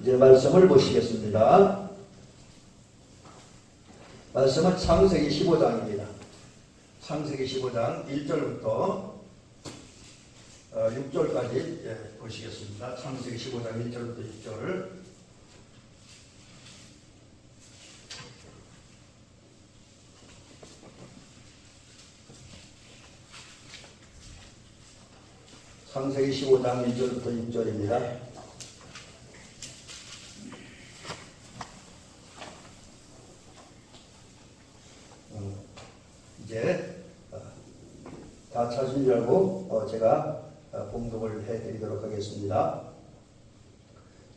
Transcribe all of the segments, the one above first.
이제 말씀을 보시겠습니다. 말씀은 창세기 15장입니다. 창세기 15장 1절부터 6절까지 보시겠습니다. 창세기 15장 1절부터 6절. 창세기 15장 1절부터 6절입니다. 이제 다 찾으신 줄 알고 제가 봉독을 해드리도록 하겠습니다.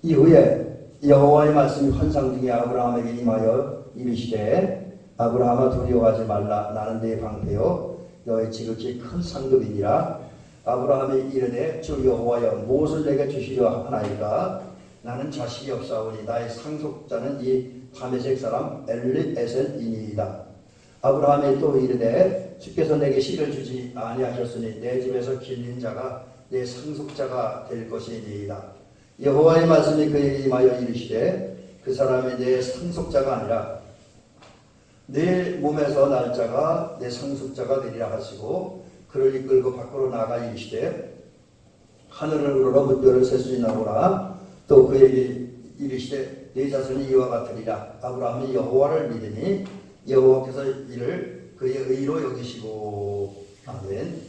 이후에 여호와의 말씀이 환상 중에 아브라함에게 임하여 이르시되 아브라함아 두려워하지 말라. 나는 네 방패요 너의 지극히 큰 상급이니라. 아브라함이 이르되 주 여호와여 무엇을 내게 주시려 하나이까. 나는 자식이 없사오니 나의 상속자는 이 다메섹 사람 엘리에셀이니이다. 아브라함이 또 이르되 주께서 내게 씨를 주지 아니하셨으니 내 집에서 길린 자가 내 상속자가 될 것이니이다. 여호와의 말씀이 그에게 임하여 이르시되 그 사람이 내 상속자가 아니라 내 몸에서 날 자가 내 상속자가 되리라 하시고 그를 이끌고 밖으로 나가 이르시되 하늘을 우러러 물결을 세수히 나오라. 또 그에게 이르시되 네 자손이 이와 같으리라. 아브라함이 여호와를 믿으니 여호와께서 이를 그의 의로 여기시고. 아멘.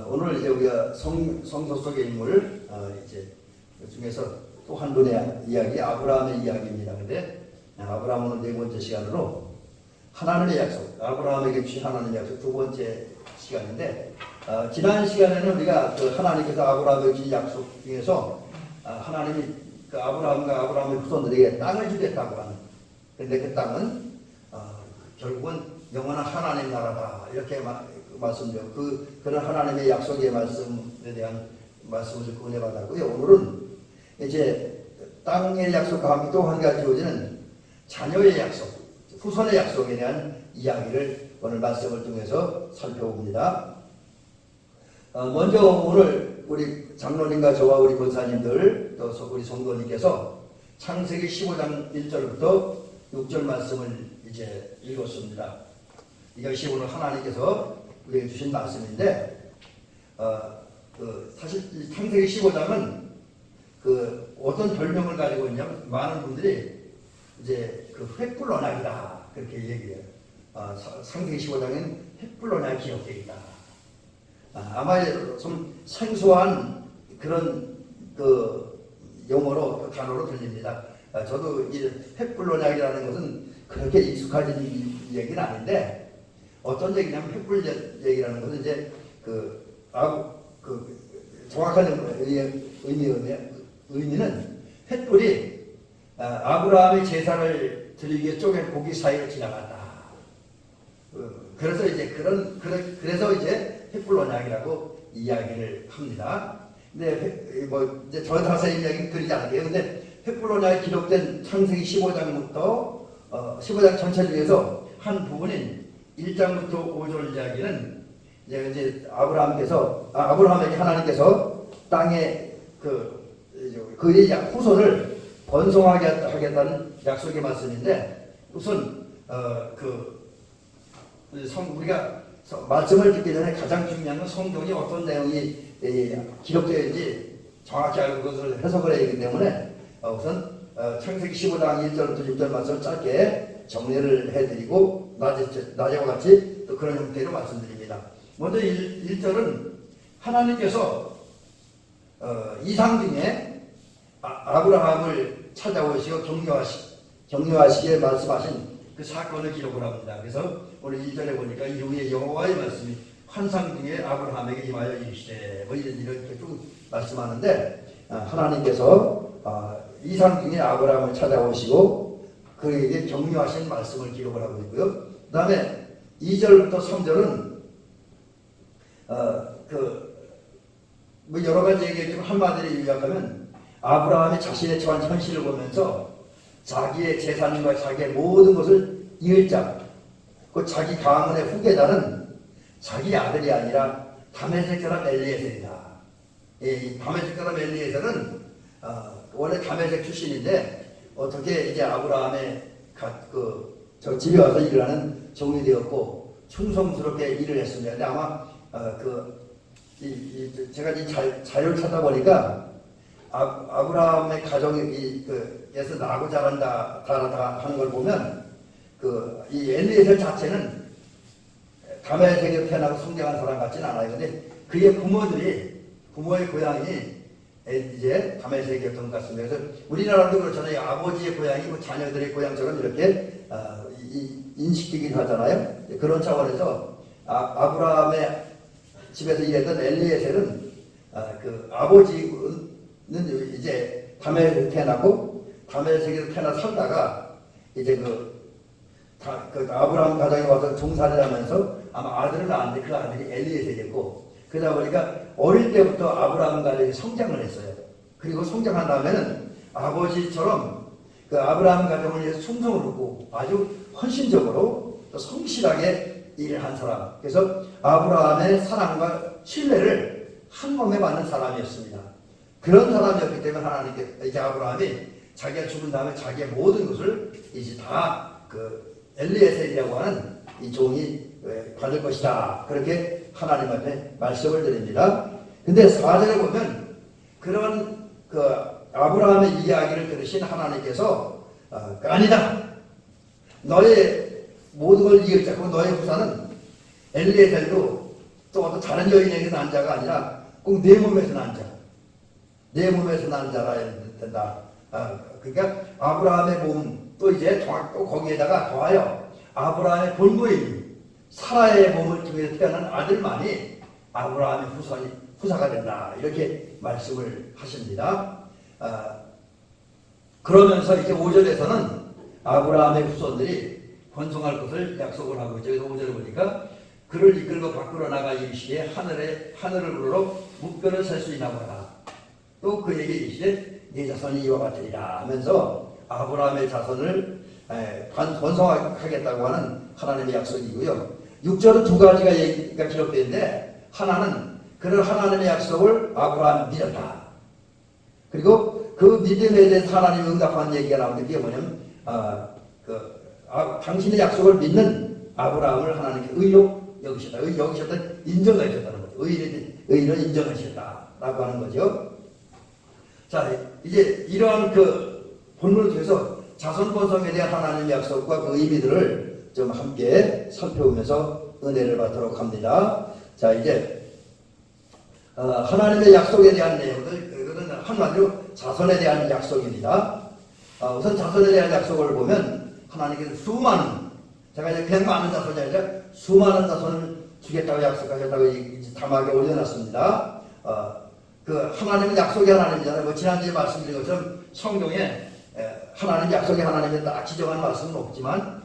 오늘 이제 우리가 성서 속의 인물 이제 그 중에서 또 한 분의 이야기, 아브라함의 이야기입니다. 근데 아브라함은 오늘 네 번째 시간으로 하나님의 약속, 아브라함에게 주신 하나님의 약속 두 번째 시간인데 지난 시간에는 우리가 그 하나님께서 아브라함에게 주신 약속 중에서 하나님이 그 아브라함과 아브라함의 후손들에게 땅을 주겠다고 하는. 그런데 그 땅은 결국은 영원한 하나님 나라다 이렇게 말씀드려 그런 하나님의 약속의 말씀에 대한 말씀을 은혜 받았고요. 오늘은 이제 땅의 약속과 함께 또 한 가지 주어지는 자녀의 약속, 후손의 약속에 대한 이야기를 오늘 말씀을 통해서 살펴봅니다. 먼저 오늘 우리 장로님과 저와 우리 권사님들 또 우리 성도님께서 창세기 15장 1절부터 6절 말씀을 이제 읽었습니다. 이것이 오늘 하나님께서 우리에게 주신 말씀인데, 사실 창세기 15장은 그 어떤 별명을 가지고 있냐면 많은 분들이 이제 그 횃불 언약이다 그렇게 얘기해요. 창세기 15장은 횃불 언약이 기록되어 있다. 아마 좀 생소한 그런 그 용어로 단어로 들립니다. 저도 이 횃불 언약이라는 것은 그렇게 익숙하진 얘기는 아닌데 어떤 얘기냐면 횃불 얘기라는 것은 이제 그 정확한 의미는 횃불이 아브라함의 제사를 드리기 위해 쪼갠 고기 사이를 지나갔다. 그래서 이제 그래서 이제 횃불 언약이라고 이야기를 합니다. 근데 뭐 이제 저 자세히 이야기 드리지 않을게요. 근데 횃불 언약이 기록된 창세기 15장부터 15장 전체 중에서 한 부분인 1장부터 5절 이야기는 이제 아브라함에게 하나님께서 땅에 그의 후손을 번성하게 하겠다는 약속의 말씀인데 우선 우리가 말씀을 듣기 전에 가장 중요한 건 성경이 어떤 내용이 기록되어 있는지 정확히 알고 그것을 해석을 해야 하기 때문에 우선 창세기 15장 1절부터 6절 말씀을 짧게 정리를 해드리고 낮에와 같이 또 그런 형태로 말씀드립니다. 먼저 1절은 하나님께서 이상 중에 아브라함을 찾아오시고 격려하시게 말씀하신 그 사건을 기록을 합니다. 그래서 오늘 1절에 보니까 이후에 여호와의 말씀이 환상 중에 아브라함에게 임하여 이르시되 뭐 이렇게 쭉 말씀하는데 하나님께서 이상 중에 아브라함을 찾아오시고 그에게 격려하신 말씀을 기록을 하고 있고요. 그 다음에 2절부터 3절은 뭐 여러 가지 얘기했지만 한마디로 요약하면 아브라함이 자신의 처한 현실을 보면서 자기의 재산과 자기의 모든 것을 잃을 자, 그 자기 가문의 후계자는 자기 아들이 아니라 다메섹 사람 엘리에셀이다. 이 다메섹 사람 엘리에셀은 원래 다메섹 출신인데 어떻게 이제 아브라함의 저 집에 와서 일을 하는 종이 되었고 충성스럽게 일을 했습니다. 근데 아마 제가 이 자료를 찾아보니까 아브라함의 가정이 에서 나고 자란다 하는 걸 보면 이 엘리에셀 자체는 다메섹에서 태어나고 성장한 사람 같지는 않아요. 근데 그의 부모의 고향이 이제 다메섹이었던 것 같습니다. 그래서 우리나라도 그렇잖아요. 아버지의 고향이 자녀들의 고향처럼 이렇게 인식되긴 하잖아요. 그런 차원에서 아브라함의 집에서 일했던 엘리에셀은 아버지는 이제 다메섹에서 태어나고 다메섹에서 태어나 살다가 이제 아브라함 가정에 와서 종살이를 하면서 아마 아들을 낳았는데 그 아들이 엘리에셀이었고 그러다 보니까 어릴 때부터 아브라함 가정이 성장을 했어요. 그리고 성장한 다음에는 아버지처럼 아브라함 가정을 위해서 충성을 하고 아주 헌신적으로 또 성실하게 일을 한 사람. 그래서 아브라함의 사랑과 신뢰를 한 몸에 받는 사람이었습니다. 그런 사람이었기 때문에 하나님께 이제 아브라함이 자기가 죽은 다음에 자기의 모든 것을 이제 다 엘리에셀이라고 하는 이 종이 받을 것이다. 그렇게 하나님한테 말씀을 드립니다. 근데 4절에 보면 그런 아브라함의 이야기를 들으신 하나님께서 아니다. 너의 모든 걸 이어잡고 너의 후사는 엘리에셀도 또 어떤 다른 여인에게 난 자가 아니라 꼭 내 몸에서 난 자. 내 몸에서 난 자라 해야 된다. 그러니까 아브라함의 몸 또 이제 또 거기에다가 더하여 아브라함의 본부인 사라의 몸을 통해서 태어난 아들만이 아브라함의 후사가 된다. 이렇게 말씀을 하십니다. 그러면서 이제 5절에서는 아브라함의 후손들이 번성할 것을 약속을 하고 있죠. 그래서 5절에 보니까 그를 이끌고 밖으로 나가 이르시되 하늘을 우러러 묵변을 셀 수 있나 보라. 또 그에게 이르시되 네 자손이 이와 같으리라 하면서 아브라함의 자손을 번성하겠다고 하는 하나님의 약속이고요. 6절은 두 가지가 얘기가 기록되어 있는데 하나는 그런 하나님의 약속을 아브라함이 믿었다. 그리고 그 믿음에 대해서 하나님이 응답한 얘기가 나오는데 그게 뭐냐면 당신의 약속을 믿는 아브라함을 하나님께 의로 여기셨다. 인정하셨다는 거죠. 의를 인정하셨다라고 하는 거죠. 자, 이제 이러한 본문을 통해서 자손 번성에 대한 하나님의 약속과 그 의미들을 좀 함께 살펴보면서 은혜를 받도록 합니다. 자, 이제 하나님의 약속에 대한 내용들, 이것은 한마디로 자손에 대한 약속입니다. 우선 자손에 대한 약속을 보면 하나님께서 제가 이제 그냥 많은 자손이 아니라 수많은 자손을 주겠다고 약속하셨다고 담하게 올려놨습니다. 하나님은 약속의 하나님이잖아요. 지난주에 말씀드린 것처럼 성경에 하나님 약속의 하나님이 딱 지정한 말씀은 없지만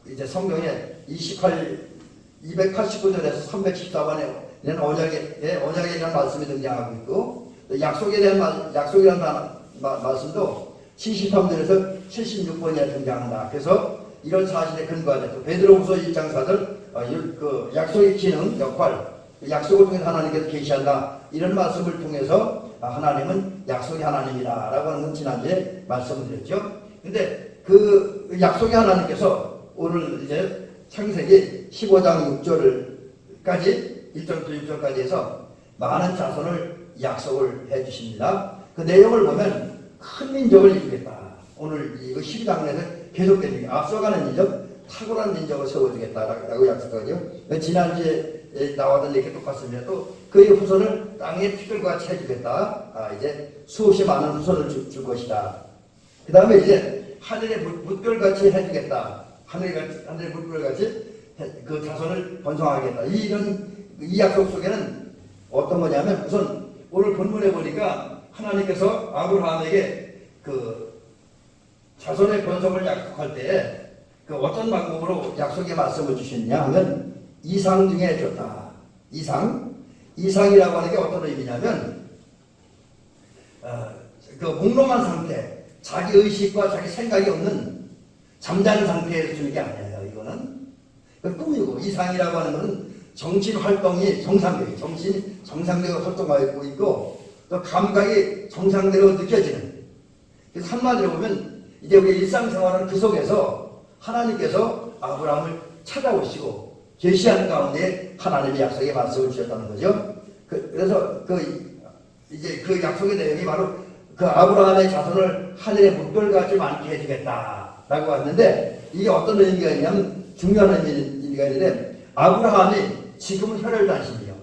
이제 성경에 289절에서 314번에 언약이라는 말씀이 등장하고 있고 약속이라는 말씀도 73절에서 76번에 등장한다. 그래서 이런 사실에 근거하여 베드로후서 1장 4절 약속의 기능, 역할, 약속을 통해서 하나님께서 계시한다. 이런 말씀을 통해서 하나님은 약속의 하나님이다 라고 하는 건 지난주에 말씀을 드렸죠. 근데 그 약속의 하나님께서 오늘 이제 창세기 15장 6절까지 1절부터 6절까지 해서 많은 자손을 약속을 해 주십니다. 그 내용을 보면 큰 민족을 이루겠다. 오늘 이거 12장에서 계속되는 게 앞서가는 민족, 탁월한 민족을 세워주겠다라고 약속하죠. 지난주에 나와던 얘기 똑같습니다. 또 그의 후손을 땅의 티끌같이 해주겠다. 이제 수없이 많은 후손을 줄 것이다. 그 다음에 이제 하늘의 물결같이 해주겠다. 하늘의 물결같이 그 자손을 번성하겠다. 이 약속 속에는 어떤 거냐면 우선 오늘 본문에 보니까 하나님께서 아브라함에게 자손의 번성을 약속할 때 어떤 방법으로 약속의 말씀을 주셨냐 하면 이상 중에 줬다. 이상이라고 하는 게 어떤 의미냐면 몽롱한 상태, 자기 의식과 자기 생각이 없는 잠자는 상태에서 주는 게 아니에요. 이거는 꿈이고, 이상이라고 하는 것은 정신 활동이 정상적으로 활동하고 있고 또 감각이 정상대로 느껴지는. 그래서 한마디로 보면 이제 우리 일상생활은 그 속에서 하나님께서 아브라함을 찾아오시고 계시하는 가운데 하나님의 약속의 말씀을 주셨다는 거죠. 그래서 이제 그 약속의 내용이 바로 그 아브라함의 자손을 하늘의 물결같이 많게 해주겠다라고 했는데, 이게 어떤 의미가 있냐면 중요한 의미가 있는데, 아브라함이 지금은 혈혈단신이요.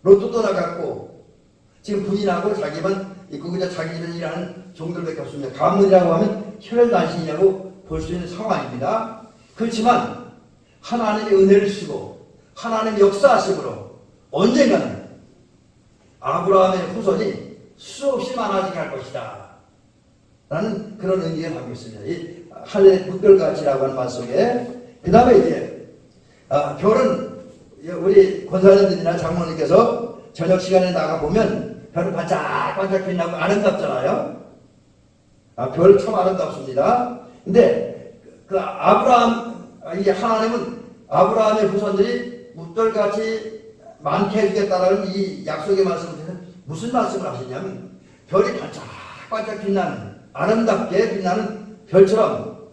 롯도 떠나갔고 지금 부인하고 자기만 있고 그냥 자기 집에 일하는 종들밖에 없습니다. 가문이라고 하면 혈혈단신이라고 볼 수 있는 상황입니다. 그렇지만 하나님의 은혜를 쓰고 하나님의 역사하심으로 언젠가는 아브라함의 후손이 수없이 많아지게 할 것이다 라는 그런 의미가 담겨 있습니다. 이 하늘의 물결같이라고 하는 말 속에. 그 다음에 이제 별은 우리 권사님들이나 장모님께서 저녁 시간에 나가보면 별은 반짝반짝 빛나고 아름답잖아요. 별 참 아름답습니다. 근데 그 이게 하나님은 아브라함의 후손들이 물결같이 많게 해주겠다라는 이 약속의 말씀을 무슨 말씀을 하시냐면, 별이 반짝반짝 빛나는 아름답게 빛나는 별처럼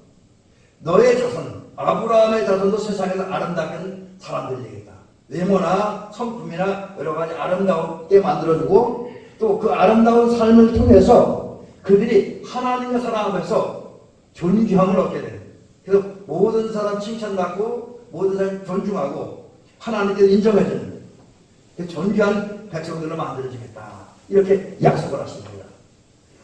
너의 자손 아브라함의 자손도 세상에서 아름답게 하는 사람들이 되겠다. 외모나 성품이나 여러 가지 아름답게 만들어주고 또 그 아름다운 삶을 통해서 그들이 하나님의 사랑하면서 존귀함을 얻게 되는, 그래서 모든 사람 칭찬받고 모든 사람 존중하고 하나님께 인정해주는 존귀한 백성들로 만들어지겠다, 이렇게 약속을 하십니다.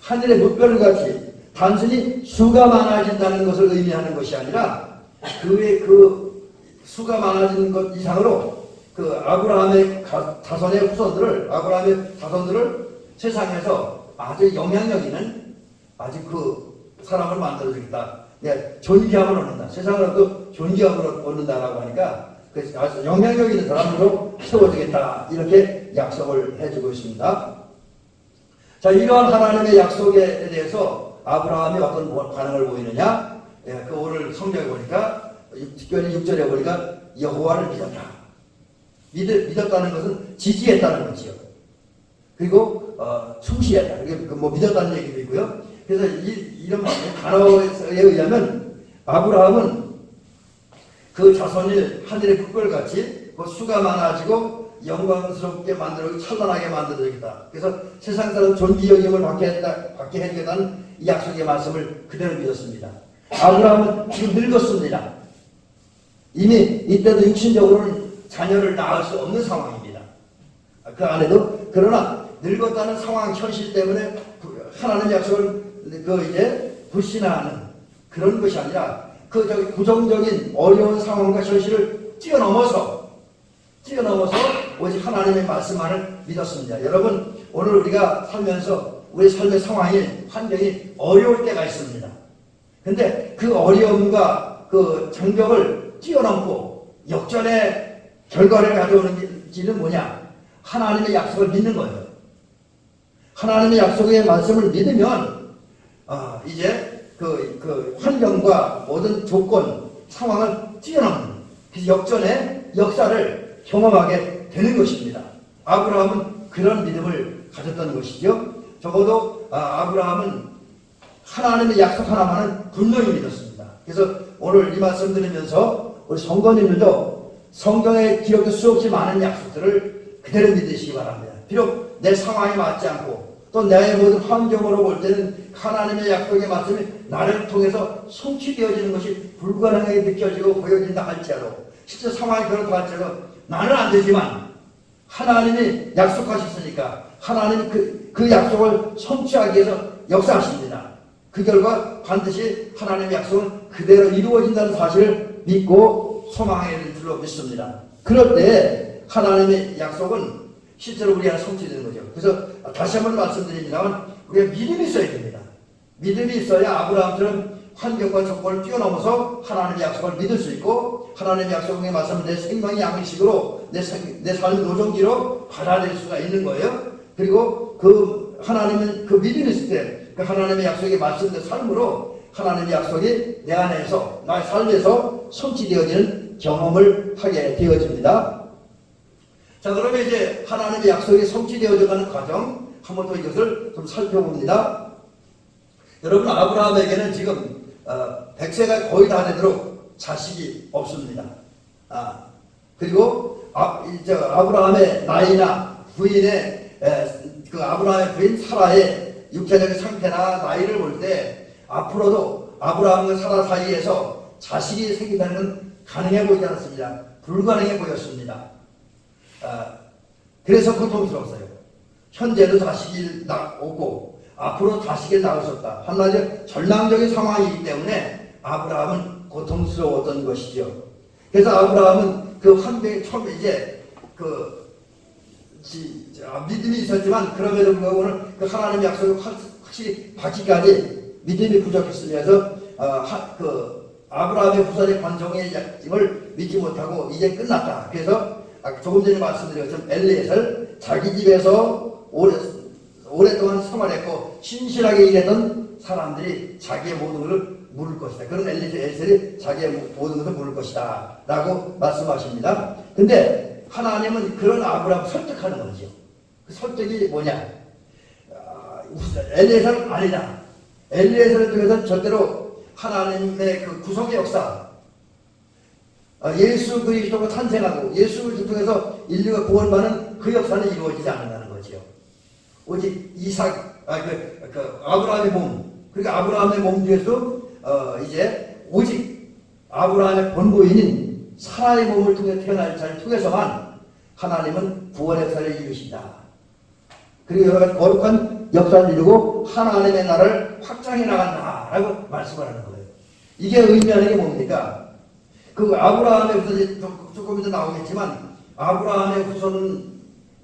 하늘의 물결같이 단순히 수가 많아진다는 것을 의미하는 것이 아니라 그 수가 많아지는 것 이상으로 그 아브라함의 자손의 자손들을 세상에서 아주 영향력 있는 아주 그 사람을 만들어주겠다. 존귀함을 얻는다. 세상으로도 존귀함을 얻는다라고 하니까 아주 영향력 있는 사람으로 세워주겠다, 이렇게 약속을 해주고 있습니다. 자, 이러한 하나님의 약속에 대해서 아브라함이 어떤 반응을 보이느냐? 그 오늘 성경에 보니까 특별히 6절에 보니까 여호와를 믿었다. 믿었다는 것은 지지했다는 거지요. 그리고 충실했다. 이게 믿었다는 얘기도 있고요. 그래서 이런 단어에 의하면 아브라함은 그 자손이 하늘의 불꽃같이 그 수가 많아지고 영광스럽게 만들고 찬란하게 만들어지겠다. 그래서 세상 사람 존귀 여김을 받게 해주겠다는 이 약속의 말씀을 그대로 믿었습니다. 아브라함은 지금 늙었습니다. 이미 이때도 육신적으로는 자녀를 낳을 수 없는 상황입니다. 그 안에도. 그러나 늙었다는 상황 현실 때문에 하나님의 약속을 이제 불신하는 그런 것이 아니라 부정적인 어려운 상황과 현실을 뛰어넘어서 오직 하나님의 말씀만을 믿었습니다. 여러분, 오늘 우리가 살면서 우리 삶의 상황이, 환경이 어려울 때가 있습니다. 근데 그 어려움과 그 장벽을 뛰어넘고 역전의 결과를 가져오는 길은 뭐냐? 하나님의 약속을 믿는 거예요. 하나님의 약속의 말씀을 믿으면 이제 그 환경과 모든 조건, 상황을 뛰어넘는 그 역전의 역사를 경험하게 되는 것입니다. 아브라함은 그런 믿음을 가졌던 것이죠. 적어도 아브라함은 하나님의 약속 하나만은 분명히 믿었습니다. 그래서 오늘 이 말씀 들으면서 우리 성도님들도 성경에 기록된 수없이 많은 약속들을 그대로 믿으시기 바랍니다. 비록 내 상황이 맞지 않고 또 나의 모든 환경으로 볼 때는 하나님의 약속의 말씀이 나를 통해서 성취되어지는 것이 불가능하게 느껴지고 보여진다 할지라도, 실제 상황이 그렇다 할지라도 나는 안 되지만 하나님이 약속하셨으니까 하나님이 그 약속을 성취하기 위해서 역사하십니다. 그 결과 반드시 하나님의 약속은 그대로 이루어진다는 사실을 믿고 소망해야 될 줄로 믿습니다. 그럴 때 하나님의 약속은 실제로 우리 안에 성취되는 거죠. 그래서 다시 한번 말씀드립니다만 우리가 믿음이 있어야 됩니다. 믿음이 있어야 아브라함처럼 환경과 조건을 뛰어넘어서 하나님의 약속을 믿을 수 있고, 하나님의 약속의 말씀을 내 생명의 양식으로 내 삶의 노정기로 받아들일 수가 있는 거예요. 그리고 그 하나님은 그 믿음이 있을 때 그 하나님의 약속의 말씀의 삶으로 하나님의 약속이 내 안에서, 나의 삶에서 성취되어지는 경험을 하게 되어집니다. 자, 그러면 이제 하나님의 약속이 성취되어져 가는 과정, 한번 더 이것을 좀 살펴봅니다. 여러분, 아브라함에게는 지금 100세가 거의 다 되도록 자식이 없습니다. 그리고 아브라함의 나이나 부인의 그 아브라함의 부인 사라의 육체적인 상태나 나이를 볼 때 앞으로도 아브라함과 사라 사이에서 자식이 생긴다는 건 가능해 보이지 않았습니다. 불가능해 보였습니다. 그래서 고통스러웠어요. 현재도 자식이 없고 앞으로 자식이 낳을 수 없다. 한마디로 절망적인 상황이기 때문에 아브라함은 고통스러웠던 것이죠. 그래서 아브라함은 그 환경에 처음에 이제 믿음이 있었지만 그럼에도 불구하고 그 하나님의 약속을 확실히 받기까지 믿음이 부족했으면서 아브라함의 후손의 관종의 약임을 믿지 못하고 이제 끝났다. 그래서 조금 전에 말씀드린 것처럼 엘리에셀 자기 집에서 오랫동안 생활했고 신실하게 일했던 사람들이 자기의 모든 것을 물을 것이다. 그런 엘리에셀이 자기의 모든 것을 물을 것이다 라고 말씀하십니다. 근데 하나님은 그런 아브라함을 설득하는 거죠. 그 설득이 뭐냐? 엘리에셀은 아니다. 엘리에셀을 통해서 절대로 하나님의 그 구속의 역사, 예수 그리스도가 탄생하고 예수 그리스도 통해서 인류가 구원받는 그 역사는 이루어지지 않는다는 거죠. 오직 아브라함의 몸, 그러니까 아브라함의 몸 중에서 이제 오직 아브라함의 본부인인 사라의 몸을 통해 태어날 자를 통해서만 하나님은 구원의 역사를 이루신다. 그리고 여러 가지 거룩한 역사를 이루고 하나님의 나라를 확장해 나간다라고 말씀을 하는 거예요. 이게 의미하는 게 뭡니까? 그 아브라함의 후손이 조금 이따 나오겠지만 아브라함의 후손은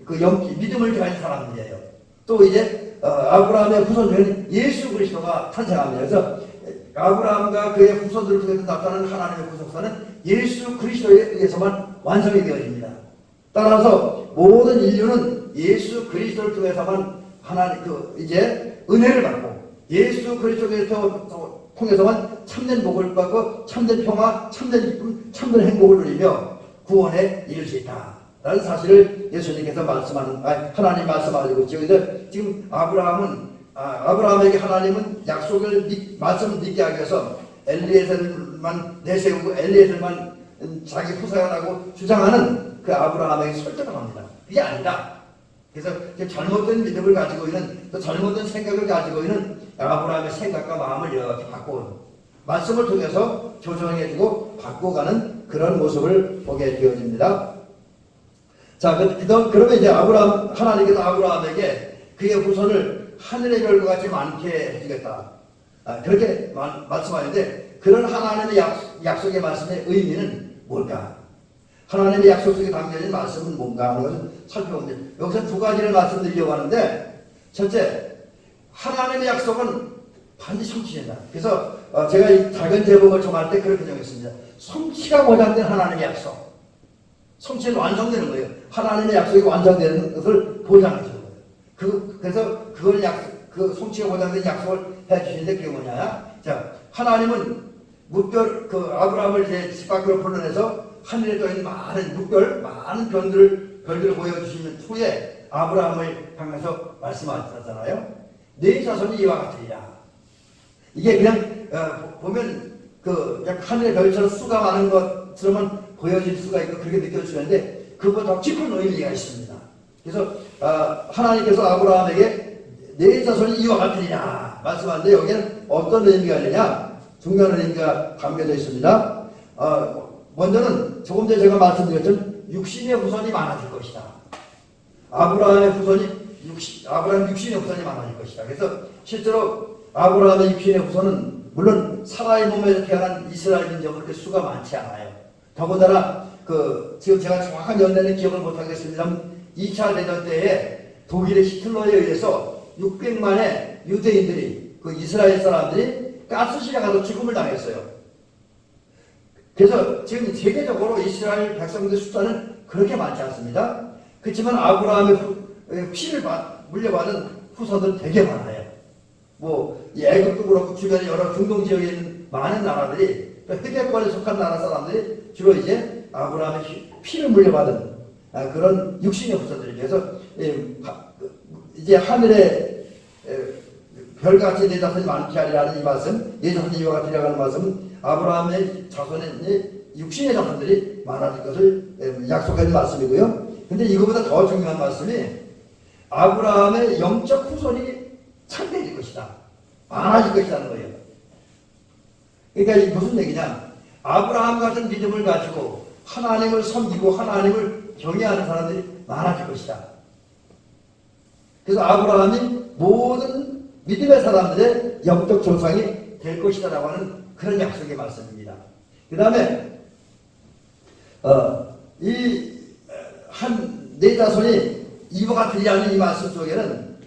믿음을 가진 사람들이에요. 또 이제 아브라함의 후손 중에는 예수 그리스도가 탄생합니다. 그래서 아브라함과 그의 후손들을 통해서 나타나는 하나님의 구속사는 예수 그리스도에 의해서만 완성이 되어집니다. 따라서 모든 인류는 예수 그리스도를 통해서만 이제 은혜를 받고 예수 그리스도를 통해서만 참된 복을 받고 참된 평화, 참된 기쁨, 참된 행복을 누리며 구원에 이를 수 있다. 라는 사실을 예수님께서 하나님 말씀하시고 있죠. 그래서 지금 아브라함에게 하나님은 말씀을 믿게 하기 위해서 엘리에셀만 내세우고 엘리에셀만 자기 후사라고 주장하는 그 아브라함에게 설득을 합니다. 그게 아니다. 그래서 잘못된 믿음을 가지고 있는 또 잘못된 생각을 가지고 있는 아브라함의 생각과 마음을 이렇게 바꾸는 말씀을 통해서 조정해주고 바꿔가는 그런 모습을 보게 되어집니다. 자, 그러면 이제 하나님께서 아브라함에게 그의 후손을 하늘의 별과 같이 많게 해주겠다. 그렇게 말씀하는데 그런 하나님의 약속의 말씀의 의미는 뭘까? 하나님의 약속 속에 담겨진 말씀은 뭔가 하는 것을 살펴봅니다. 여기서 두 가지를 말씀드리려고 하는데 첫째, 하나님의 약속은 반드시 성취된다. 그래서 제가 이 작은 제목을 정할 때 그렇게 정했습니다. 성취가 보장된 하나님의 약속. 성취는 완성되는 거예요. 하나님의 약속이 완성되는 것을 보장해 주는 거예요. 그래서 그 성취가 보장된 약속을 해 주시는데 그게 뭐냐? 자, 하나님은 아브라함을 이제 집 밖으로 불러내서 하늘에 떠있는 많은 별들을 보여주시는 후에 아브라함을 향해서 말씀하셨잖아요. 네 자손이 이와 같으리라. 이게 그냥 보면 하늘의 별처럼 수가 많은 것처럼만 보여질 수가 있고 그렇게 느껴지는데 그보다 더 깊은 의미가 있습니다. 그래서 하나님께서 아브라함에게 네 자손이 이와 같으리라 말씀하는데 여기는 어떤 의미가 있느냐? 중요한 의미가 담겨져 있습니다. 먼저는 조금 전에 제가 말씀드렸던 육신의 후손이 많아질 것이다. 아브라함의 육신의 후손이 많아질 것이다. 그래서 실제로 아브라함의 육신의 후손은 물론 사라의 몸에서 태어난 이스라엘 민족은 그렇게 수가 많지 않아요. 더군다나 지금 제가 정확한 연대는 기억을 못하겠습니다만 2차 대전 때에 독일의 히틀러에 의해서 600만의 유대인들이 이스라엘 사람들이 가스실에 가서 죽음을 당했어요. 그래서 지금 세계적으로 이스라엘 백성들 숫자는 그렇게 많지 않습니다. 그렇지만 아브라함의 피를 물려받은 후손들은 되게 많아요. 애국도 그렇고 주변에 여러 중동 지역에 있는 많은 나라들이 흑해권에 속한 나라 사람들이 주로 이제 아브라함의 피를 물려받은 그런 육신의 후손들이 그래서 이제 하늘에 별같이 내 자손이 많게 하리라는 이 말씀, 내 자손이 이와 같으리라고 하는 말씀, 아브라함의 자손의 육신의 자손들이 많아질 것을 약속하는 말씀이고요. 근데 이거보다 더 중요한 말씀이 아브라함의 영적 후손이 창대해질 것이다, 많아질 것이라는 거예요. 그러니까 이게 무슨 얘기냐, 아브라함 같은 믿음을 가지고 하나님을 섬기고 하나님을 경외하는 사람들이 많아질 것이다. 그래서 아브라함이 모든 믿음의 사람들의 영적 조상이 될 것이다 라고 하는 그런 약속의 말씀입니다. 그 다음에 내 자손이 이와 같으리라는 이 말씀 속에는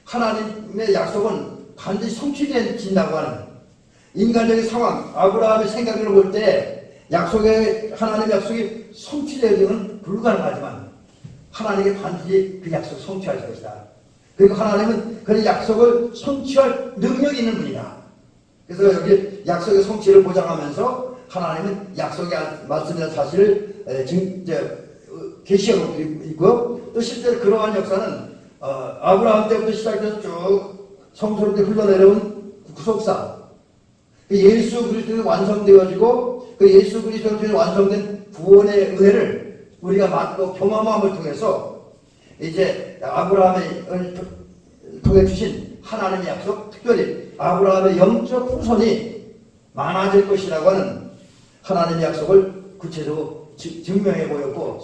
하나님의 약속은 반드시 성취된다고 하는, 인간적인 상황, 아브라함의 생각을 볼 때 하나님의 약속이 성취되기는 불가능하지만 하나님이 반드시 그 약속을 성취할 것이다. 그리고 하나님은 그 약속을 성취할 능력이 있는 분이다. 그래서 여기 약속의 성취를 보장하면서 하나님은 약속의 말씀이라는 사실을 계시하고 있고, 또 실제로 그러한 역사는 아브라함 때부터 시작해서 쭉 성소로 흘러내려온 구속사, 예수 그리스도에 완성되어지고 그 예수 그리스도에 통해 완성된 구원의 은혜를 우리가 맛보 경험함을 통해서 이제 아브라함을 통해 주신 하나님의 약속, 특별히 아브라함의 영적 후손이 많아질 것이라고 하는 하나님의 약속을 구체적으로 증명해 보였고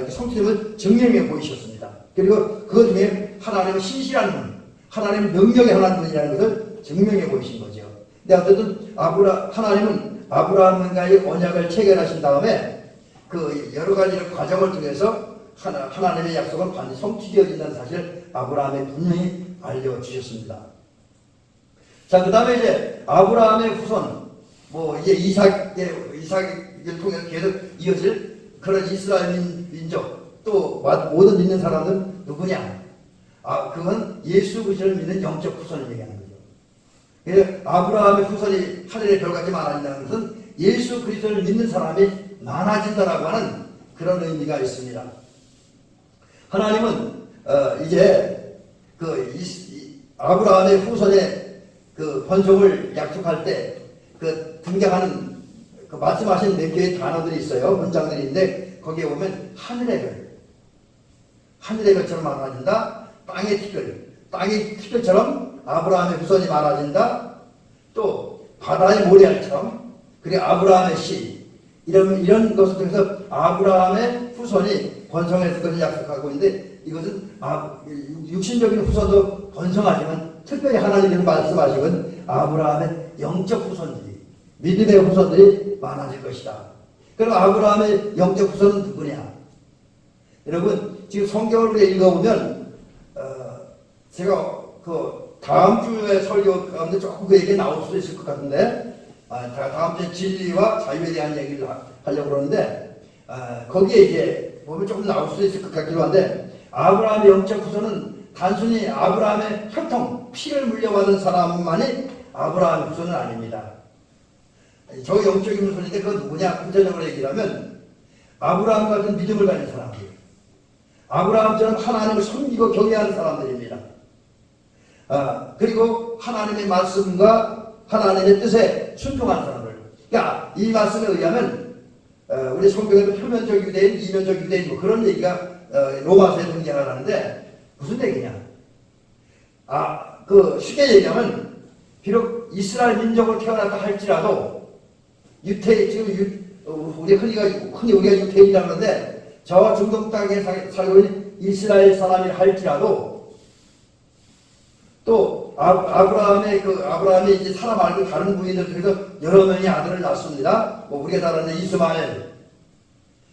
성취됨을 증명해 보이셨습니다. 그리고 그 중에 하나님은 신실한 분, 하나님은 능력의 하나님이라는 것을 증명해 보이신 거죠. 근데 어쨌든 하나님은 아브라함과의 언약을 체결하신 다음에 그 여러 가지 과정을 통해서 하나님의 약속은 반드시 성취되어진다는 사실을 아브라함에 분명히 알려주셨습니다. 자, 그 다음에 이제 아브라함의 후손, 이제 이삭을 통해서 계속 이어질 그런 이스라엘 민족, 또 모든 믿는 사람들은 누구냐? 그건 예수 그리스도를 믿는 영적 후손을 얘기하는 거죠. 그래서 아브라함의 후손이 하늘의 별같이 많아진다는 것은 예수 그리스도를 믿는 사람이 많아진다라고 하는 그런 의미가 있습니다. 하나님은 이제 아브라함의 후손의 그 번성을 약속할 때 등장하는 말씀하신 몇 개의 단어들이 있어요. 문장들이 있는데 거기에 보면 하늘의 별처럼 많아진다. 땅의 티끌처럼 아브라함의 후손이 많아진다. 또 바다의 모래알처럼, 그리고 아브라함의 씨, 이런 것을 통해서 아브라함의 후손이 번성했을 것을 약속하고 있는데, 이것은 육신적인 후손도 번성하지만 특별히 하나님께서 말씀하시건 아브라함의 영적 후손들이, 믿음의 후손들이 많아질 것이다. 그럼 아브라함의 영적 후손은 누구냐? 여러분, 지금 성경을 읽어보면 제가 다음 주에 설교 가운데 조금 그 얘기 나올 수도 있을 것 같은데, 다음 주에 진리와 자유에 대한 얘기를 하려고 그러는데, 거기에 이제 보면 조금 나올 수도 있을 것 같기도 한데, 아브라함의 영적 후손은 단순히 아브라함의 혈통, 피를 물려받은 사람만이 아브라함의 후손은 아닙니다. 저 영적인 후손인데 그건 누구냐? 구체적으로 얘기하면 아브라함 같은 믿음을 가진 사람들, 아브라함처럼 하나님을 섬기고 경외하는 사람들입니다. 그리고 하나님의 말씀과 하나님의 뜻에 순종하는 사람들. 그러니까 이 말씀에 의하면 우리 성경에도 표면적 유대인, 이면적 유대인 그런 얘기가 로마서에 등장을 하는데 무슨 얘기냐? 쉽게 얘기하면 비록 이스라엘 민족으로 태어났다 할지라도 지금 우리 흔히 우리가 유태인이라고 하는데 저 중동 땅에 살고 있는 이스라엘 사람이 할지라도 또 아브라함이 이제 사람 말고 다른 부인들 중에서 여러 명의 아들을 낳습니다. 우리가 잘 아는 이스마엘.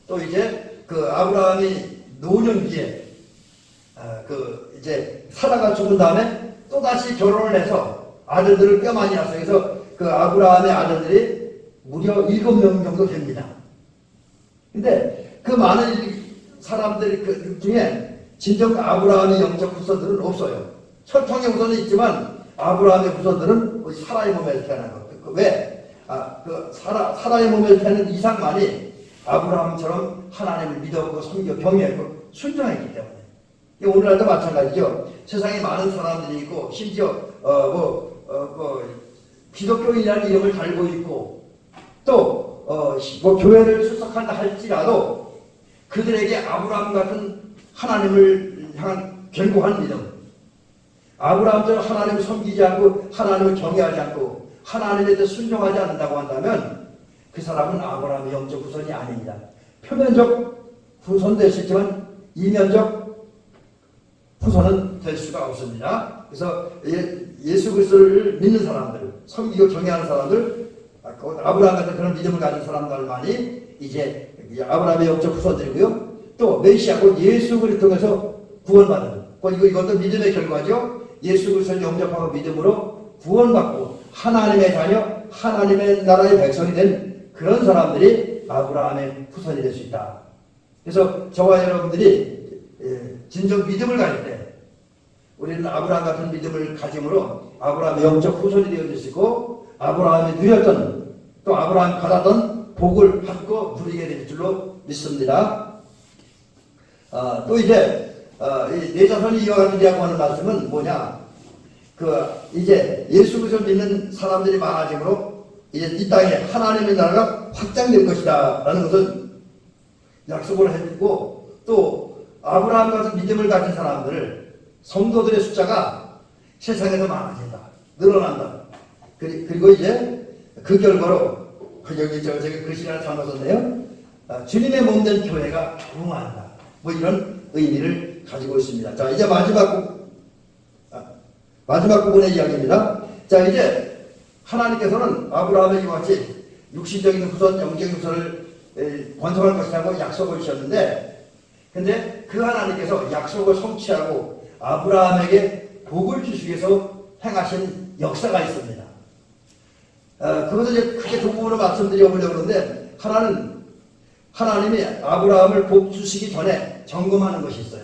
또 이제 아브라함이 노년기에 이제 사라가 죽은 다음에 또 다시 결혼을 해서 아들들을 꽤 많이 낳았어요. 그래서 아브라함의 아들들이 무려 7명 정도 됩니다. 근데 그 많은 사람들 중에 진정 아브라함의 영적 후손들은 없어요. 혈통의 후손은 있지만 아브라함의 후손들은 사라의 몸에서 태어난 것. 왜? 사라의 몸에서 태어난 이삭만이 아브라함처럼 하나님을 믿었고 섬겨 경외했고 순종했기 때문에. 오늘날도 마찬가지죠. 세상에 많은 사람들이 있고 심지어 기독교인이라는 이름을 달고 있고 또 교회를 출석한다 할지라도 그들에게 아브라함 같은 하나님을 향한 견고한 믿음, 아브라함처럼 하나님을 섬기지 않고 하나님을 경외하지 않고 하나님에 대해 순종하지 않는다고 한다면 그 사람은 아브라함의 영적 후손이 아닙니다. 표면적 후손 될 수 있지만 이면적 후손은 될 수가 없습니다. 그래서 예수 그리스도를 믿는 사람들, 섬기고 경외하는 사람들, 아브라함 같은 그런 믿음을 가진 사람들만이 이제 아브라함의 영적 후손들이고요. 또 메시아 곧 예수 그리스도를 통해서 구원받는, 이것도 믿음의 결과죠. 예수 그리스도를 영접하고 믿음으로 구원받고 하나님의 자녀, 하나님의 나라의 백성이 된 그런 사람들이 아브라함의 후손이 될 수 있다. 그래서 저와 여러분들이 진정 믿음을 가질 때 우리는 아브라함 같은 믿음을 가짐으로 아브라함의 영적 후손이 되어질 수 있고 아브라함이 누렸던 또 아브라함이 받았던 복을 받고 누리게 될 줄로 믿습니다. 또 이제 내 자손이 이와 같으리라고 하는 말씀은 뭐냐? 이제 예수 그리스도를 믿는 사람들이 많아짐으로 이제 이 땅에 하나님의 나라가 확장될 것이다라는 것은 약속을 해주고 또 아브라함 같은 믿음을 가진 사람들을 성도들의 숫자가 세상에서 많아진다, 늘어난다. 그리고 이제 그 결과로 여기 제가 글씨 하나 잘못했네요. 주님의 몸된 교회가 부흥한다. 뭐 이런 의미를 가지고 있습니다. 자, 이제 마지막 부분의 이야기입니다. 자, 이제 하나님께서는 아브라함의 이와 같이 육신적인 후손, 영적인 후손을 번성할 것이라고 약속을 주셨는데, 근데 그 하나님께서 약속을 성취하고 아브라함에게 복을 주시기 위해서 행하신 역사가 있습니다. 그것을 이제 크게 두 부분으로 말씀드려 보려고 하는데, 하나님이 아브라함을 복 주시기 전에 점검하는 것이 있어요.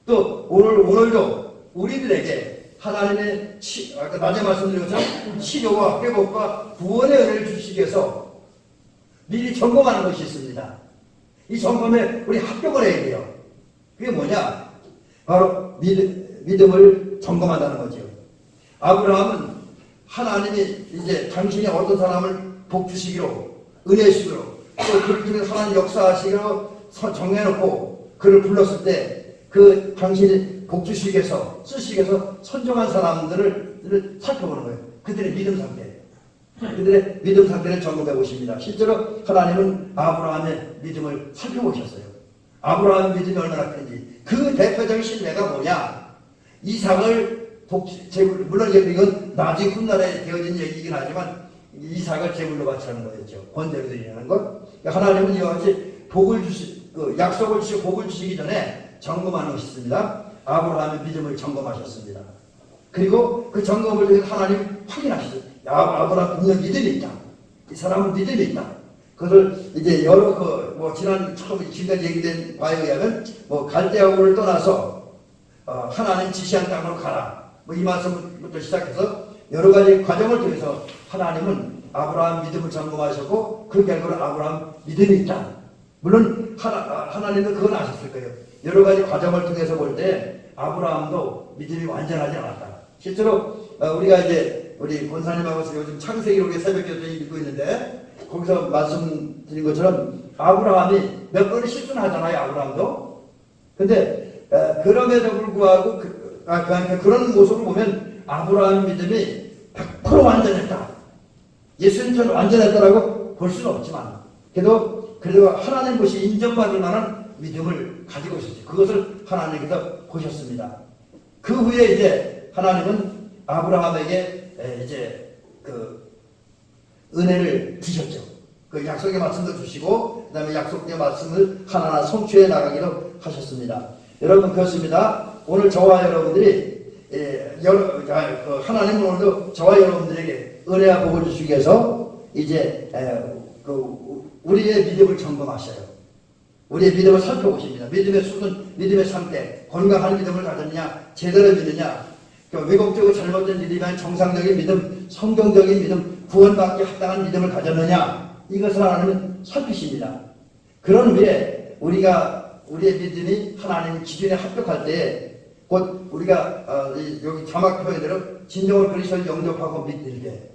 또 오늘도 우리들에게 하나님의 아까 낮에 말씀드린 것처럼 치료와 회복과 구원의 은혜를 주시기 위해서 미리 점검하는 것이 있습니다. 이 점검에 우리 합격을 해야 돼요. 그게 뭐냐? 바로 믿음을 점검한다는 거죠. 아브라함은 하나님이 이제 당신이 어떤 사람을 복 주시기로 은혜 주시기로 또 그를 통해서 하나님 역사하시기로 정해놓고 그를 불렀을 때 그 당신이 복 주시기 위해서 쓰시기 위해서 선정한 사람들을 살펴보는 거예요. 그들의 믿음 상태. 그들의 믿음 상태를 점검해 보십니다. 실제로 하나님은 아브라함의 믿음을 살펴보셨어요. 아브라함의 믿음이 얼마나 큰지. 그 대표적인 신뢰가 뭐냐? 이삭을 물론 이건 나중에 훗날에 되어진 얘기이긴 하지만 이삭을 제물로 바치는 거였죠. 번제로 드리는 것. 하나님은 이와 같이 약속을 주시고 복을 주시기 전에 점검하는 것이 있습니다. 아브라함의 믿음을 점검하셨습니다. 그리고 그 점검을 통해서 하나님 확인하시죠. 아브라함 분명 믿음이 있다. 이 사람은 믿음이 있다. 그것을 이제 여러 지금까지 얘기된 바에 의하면 갈대아우를 떠나서 하나님 지시한 땅으로 가라. 이 말씀부터 시작해서 여러 가지 과정을 통해서 하나님은 아브라함 믿음을 점검하셨고 그 결과로 아브라함 믿음이 있다. 물론 하나님도 그건 아셨을 거예요. 여러 가지 과정을 통해서 볼 때 아브라함도 믿음이 완전하지 않았다. 실제로 우리가 이제 우리 권사님하고 요즘 창세기록의 새벽기도를 읽고 있는데 거기서 말씀드린 것처럼 아브라함이 몇 번을 실수는 하잖아요. 아브라함도. 근데 그럼에도 불구하고 그런 모습을 보면 아브라함 믿음이 100% 완전했다. 예수님처럼 완전했다라고 볼 수는 없지만 그래도 하나님 것이 인정받을 만한 믿음을 가지고 있었죠. 그것을 하나님께서 보셨습니다. 그 후에 이제 하나님은 아브라함에게 이제 그 은혜를 주셨죠. 그 약속의 말씀도 주시고 그 다음에 약속의 말씀을 하나하나 성취해 나가기로 하셨습니다. 여러분 그렇습니다. 오늘 저와 여러분들이 하나님은 오늘도 저와 여러분들에게 은혜와 복을 주시기 위해서 이제 우리의 믿음을 점검하셔요. 우리의 믿음을 살펴보십니다. 믿음의 수준, 믿음의 상태, 건강한 믿음을 가졌냐, 제대로 믿느냐, 왜곡되고 잘못된 믿음이 아닌 정상적인 믿음, 성경적인 믿음, 구원받기 합당한 믿음을 가졌느냐, 이것을 하나님은 살피십니다. 그런 후에 우리가 우리의 믿음이 하나님 기준에 합격할 때 곧 우리가 여기 자막 표현대로 진정한 그리스도를 영접하고 믿을 때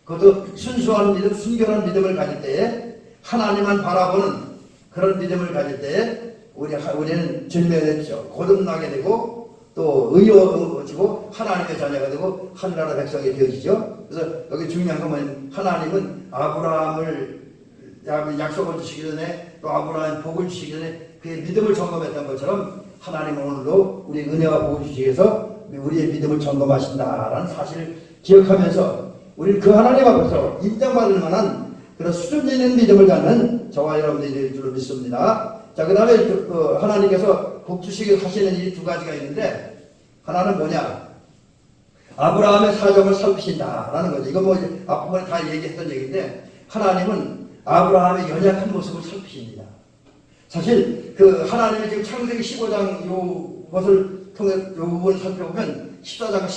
그것도 순수한 믿음, 순결한 믿음을 가질 때에 하나님만 바라보는 그런 믿음을 가질 때에 우리는 주님에 거듭나게 되고 또 의로워지고 하나님의 자녀가 되고 하늘나라 백성이 되어지죠. 그래서 여기 중요한 건 뭐냐면 하나님은 아브라함을 약속을 주시기 전에 또 아브라함 복을 주시기 전에 그의 믿음을 점검했던 것처럼 하나님은 오늘도 우리 은혜와 복을 주시기 위해서 우리의 믿음을 점검하신다라는 사실을 기억하면서 우리는 그 하나님 앞에서 인정받을 만한 그런 수준 있는 믿음을 갖는 저와 여러분들이 될 줄로 믿습니다. 자, 그 다음에 하나님께서 복 주시기 하시는 일이 두 가지가 있는데 하나는 뭐냐? 아브라함의 사정을 살피신다라는 거죠. 이건 뭐 앞부분에 다 얘기했던 얘기인데 하나님은 아브라함의 연약한 모습을 살피십니다. 사실 그 하나님이 지금 창세기 15장 요것을 통해 요 부분을 살펴보면 14장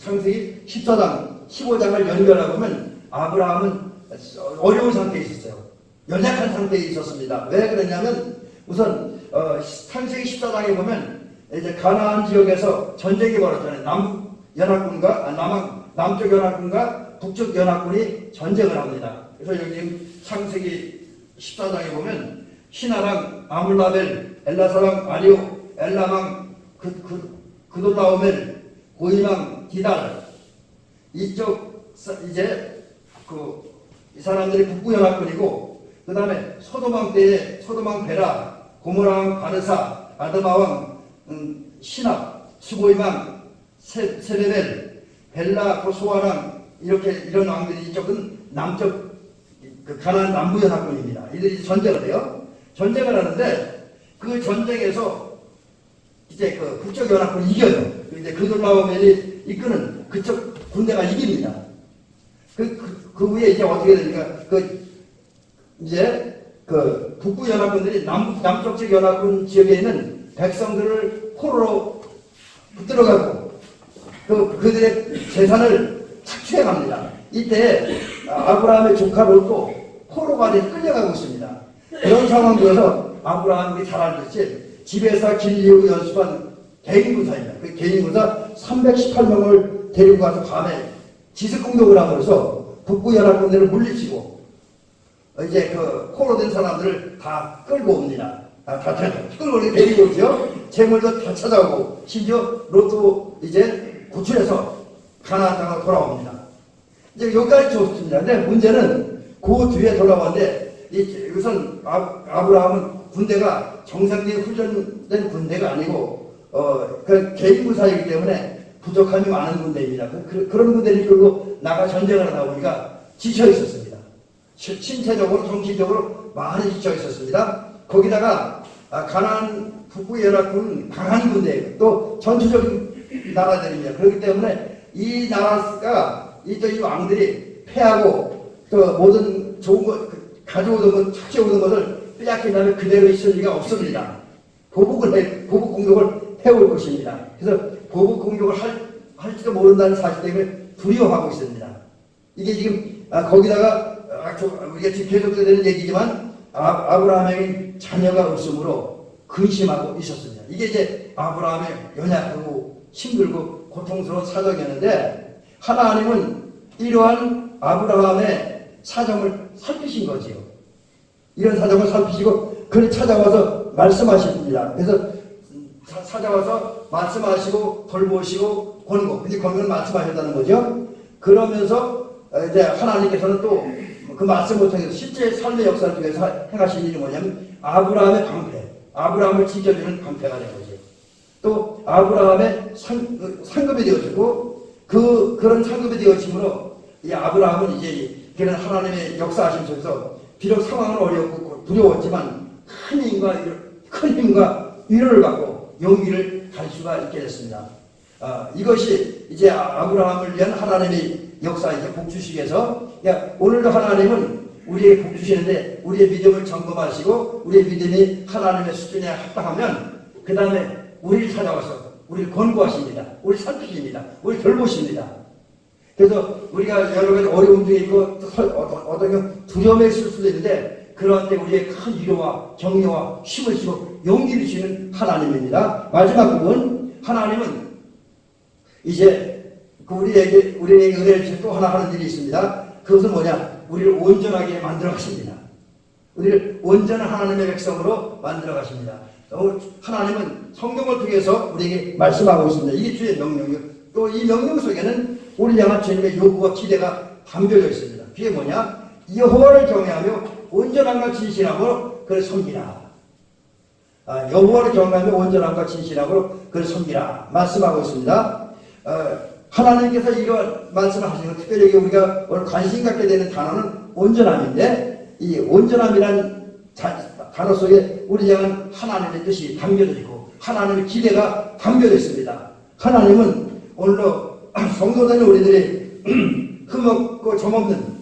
창세기 14장 15장을 연결하고 보면 아브라함은 어려운 상태에 있었어요. 연약한 상태에 있었습니다. 왜 그러냐면 우선 창세기 14장에 보면 이제 가나안 지역에서 전쟁이 벌어졌잖아요. 남쪽 연합군과 북쪽 연합군이 전쟁을 합니다. 그래서 여기 창세기 14장에 보면 시나랑 아물라벨, 엘라사랑 아리오, 엘라망, 그돌라오멜, 고이망, 기달 이쪽 이제 이 사람들이 북부 연합군이고 그 다음에 소도망 때에 소도망 베라, 고모라왕 바르사, 아드마왕 시납, 수보이망, 세베벨, 벨라, 고소아랑 이런 왕들이 이쪽은 남쪽 그 가나안 남부 연합군입니다. 이들이 전쟁을 해요. 전쟁을 하는데 그 전쟁에서 이제 그 북쪽 연합군이 이겨요. 이제 그돌라오멜이 이끄는 그쪽 군대가 이깁니다. 그 후에 이제 어떻게 되니까 이제 그 북부 연합군들이 남쪽 연합군 지역에 있는 백성들을 포로로 붙들어가고 그들의 재산을 착취해 갑니다. 이때 아브라함의 조카 롯도 포로가 돼서 끌려가고 있습니다. 그런 상황 중에서 아브라함이 잘 알듯이 집에서 길리고 연습한 개인군사입니다. 그 개인군사 318명을 데리고 가서 밤에 지식 공격을 함으로써 북부 연합군들을 물리치고 이제 그 포로된 사람들을 다 끌고 옵니다. 끌고 데리고 오죠. 재물도 다 찾아오고 심지어 롯도 이제 구출해서 가나안 땅으로 돌아옵니다. 이제 여기까지 좋습니다. 근데 문제는 그 뒤에 돌아왔는데 우선 아브라함은 군대가 정상적인 훈련된 군대가 아니고 그 개인군사이기 때문에 부족함이 많은 군대입니다. 그런 군대를 이끌고 나가 전쟁을 하다 보니까 지쳐 있었습니다. 신체적으로 정신적으로 많이 지쳐 있었습니다. 거기다가 가나안 북부 연합군은 강한 군대예요. 또 전투적인 나라들입니다. 그렇기 때문에 이 나라가 이 왕들이 패하고 또 모든 좋은 것 가져오던 것, 착취오던 것을 빼앗긴 다음에 그대로 있을 리가 없습니다. 보복 공격을 해올 것입니다. 그래서 보복 공격을 할지도 모른다는 사실 때문에 두려워하고 있습니다. 이게 지금 거기다가 우리가 지금 계속되는 얘기지만 아브라함에게 자녀가 없으므로 근심하고 있었습니다. 이게 이제 아브라함의 연약하고 힘들고 고통스러운 사정이었는데 하나님은 이러한 아브라함의 사정을 살피신 거지요. 이런 사정을 살피시고 그를 찾아와서 말씀하십니다. 그래서 찾아와서 말씀하시고 돌보시고 권고, 근데 권고는 말씀하셨다는 거죠. 그러면서 이제 하나님께서는 또 그 말씀을 통해서 실제 삶의 역사 중에서 행하신 일이 뭐냐면 아브라함의 방패, 아브라함을 지켜주는 방패가 된 거죠. 또 아브라함의 상급이 되어지고 그런 상급이 되어짐으로 이 아브라함은 이제 그는 하나님의 역사하심 속에서 비록 상황은 어렵고 두려웠지만 큰 힘과 위로를 받고 용기를 갈 수가 있게 됐습니다. 이것이 이제 아브라함을 위한 하나님의 역사이죠. 복 주시기에서 오늘도 하나님은 우리에게 복 주시는데 우리의 믿음을 점검하시고 우리의 믿음이 하나님의 수준에 합당하면 그 다음에 우리를 찾아와서 우리를 권고하십니다. 우리를 살피십니다. 우리를 돌보십니다. 그래서 우리가 여러 가지 어려움 중에 있고 어떤 두려움에 있을 수도 있는데 그런 때 우리의 큰 위로와 격려와 힘을 주고 용기를 주시는 하나님입니다. 마지막 부분, 하나님은 이제 우리에게 은혜를 주신 또 하나 하는 일이 있습니다. 그것은 뭐냐? 우리를 온전하게 만들어 가십니다. 우리를 온전한 하나님의 백성으로 만들어 가십니다. 하나님은 성경을 통해서 우리에게 말씀하고 있습니다. 이게 주의 명령이요. 또 이 명령 속에는 우리 향한 주님의 요구와 기대가 담겨져 있습니다. 그게 뭐냐? 여호와를 경외하며 온전함과 진실함으로 그를 섬기라. 여호와를 경외하며 온전함과 진실함으로 그를 섬기라 말씀하고 있습니다. 하나님께서 이런 말씀을 하시는 것, 특별히 우리가 오늘 관심 갖게 되는 단어는 온전함인데, 이 온전함이라는 단어 속에 우리 향한 하나님의 뜻이 담겨져 있고 하나님의 기대가 담겨져 있습니다. 하나님은 오늘도 성도된 우리들이 흠없고 점없는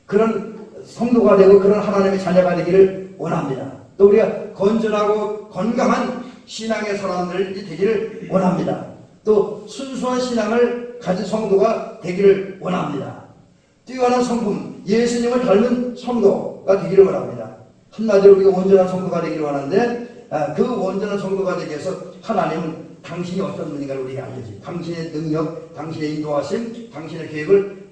그런 성도가 되고 그런 하나님의 자녀가 되기를 원합니다. 또 우리가 건전하고 건강한 신앙의 사람들이 되기를 원합니다. 또 순수한 신앙을 가진 성도가 되기를 원합니다. 뛰어난 성품, 예수님을 닮은 성도가 되기를 원합니다. 한마디로 우리가 온전한 성도가 되기를 원하는데, 그 온전한 성도가 되기 위해서 하나님은 당신이 어떤 분인가를 우리에게 알려주지. 당신의 능력, 당신의 인도하심, 당신의 계획을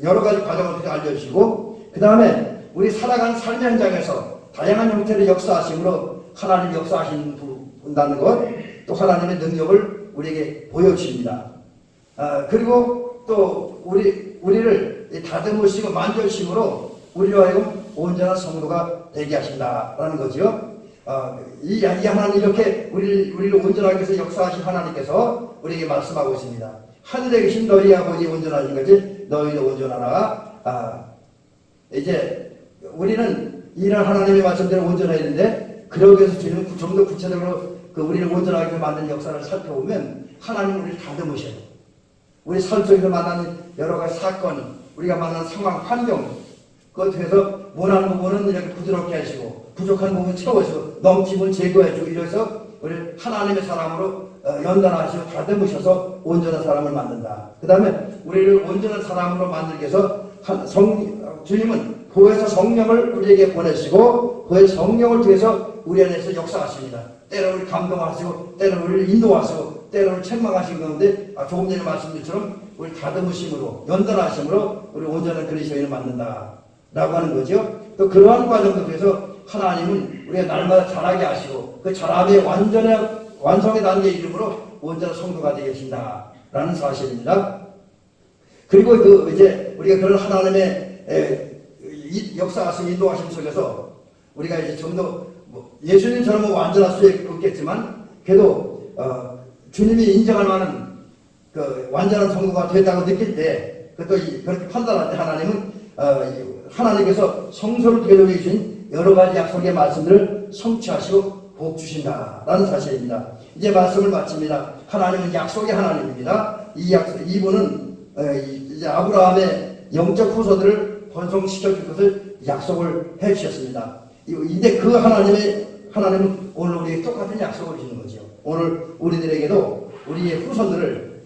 여러 가지 과정을 통해 알려주시고, 그 다음에 우리 살아가는 삶의 현장에서 다양한 형태의 역사하심으로 하나님 역사하시는 분다는 것, 또 하나님의 능력을 우리에게 보여주십니다. 그리고 또 우리를 다듬으시고 만져주심으로 우리로 하여금 온전한 성도가 되게 하신다라는 거죠. 이 하나님 이렇게 우리를 온전하게 해서 역사하신 하나님께서 우리에게 말씀하고 있습니다. 하늘에 계신 너희 아버지 온전하신 것이 너희도 온전하라. 이제 우리는 이런 하나님의 말씀대로 온전해야 되는데, 그러기 위해서 주님은 좀 더 구체적으로 우리를 온전하게 만든 역사를 살펴보면 하나님 우리를 다듬으셔요. 우리 삶 속에서 만나는 여러 가지 사건, 우리가 만나는 상황, 환경, 그것 통해서 원하는 부분은 이렇게 부드럽게 하시고 부족한 부분은 채워주고 넘침을 제거해주고, 이래서 우리를 하나님의 사람으로 연단하시고 다듬으셔서 온전한 사람을 만든다. 그 다음에 우리를 온전한 사람으로 만들기 위해서 주님은 보혜사 성령을 우리에게 보내시고 그 성령을 통해서 우리 안에서 역사하십니다. 때로 우리 감동하시고 때로 우리를 인도하시고 때로 책망하신 가운데 조금 전에 말씀드렸처럼 우리 다듬으심으로 연단하심으로 우리 온전한 그리스도인을 만든다 라고 하는 거죠. 또 그러한 과정도 통해서 하나님은 우리가 날마다 자라게 하시고 그 자람의 완성의 단계에 이름으로 온전한 성도가 되게 하신다 라는 사실입니다. 그리고 이제 우리가 그런 하나님의 역사하신 인도하심 속에서 우리가 이제 좀 더 예수님처럼 완전할 수 없겠지만 그래도 주님이 인정할 만한 그 완전한 성도가 됐다고 느낄 때, 그것도 그렇게 판단할 때 하나님은 하나님께서 성소를 되돌려 주신 여러 가지 약속의 말씀들을 성취하시고 복 주신다라는 사실입니다. 이제 말씀을 마칩니다. 하나님은 약속의 하나님입니다. 이분은 이제 아브라함의 영적 후손들을 번성시켜줄 것을 약속을 해주셨습니다. 이제 그 하나님은 오늘 우리에게 똑같은 약속을 주는 거죠. 오늘 우리들에게도 우리의 후손들을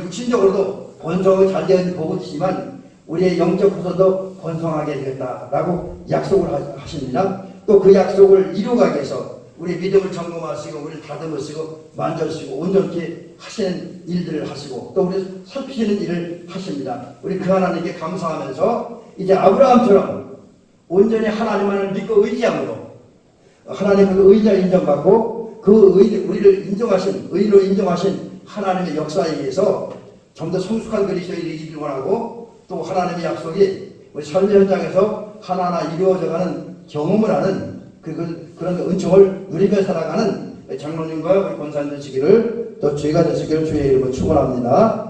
육신적으로도 번성을 잘 되는 복을 주시지만 우리의 영적 후손도 번성하게 되겠다라고 약속을 하십니다. 또 그 약속을 이루어가기 위해서 우리 믿음을 점검하시고 우리를 다듬으시고 만져주시고 온전케 하시는 일들을 하시고 또 우리를 살피시는 일을 하십니다. 우리 그 하나님께 감사하면서 이제 아브라함처럼 온전히 하나님만을 믿고 의지함으로 하나님의 의자 인정받고 우리를 인정하신 의로 인정하신 하나님의 역사에 의해서 좀 더 성숙한 그리스도인이 되기를 원하고, 또 하나님의 약속이 우리 삶의 현장에서 하나하나 이루어져가는 경험을 하는 그런 은총을 누리며 살아가는 장로님과 우리 권사님 되시기를, 또 저희가 되시기를 주의 이름으로 축원합니다.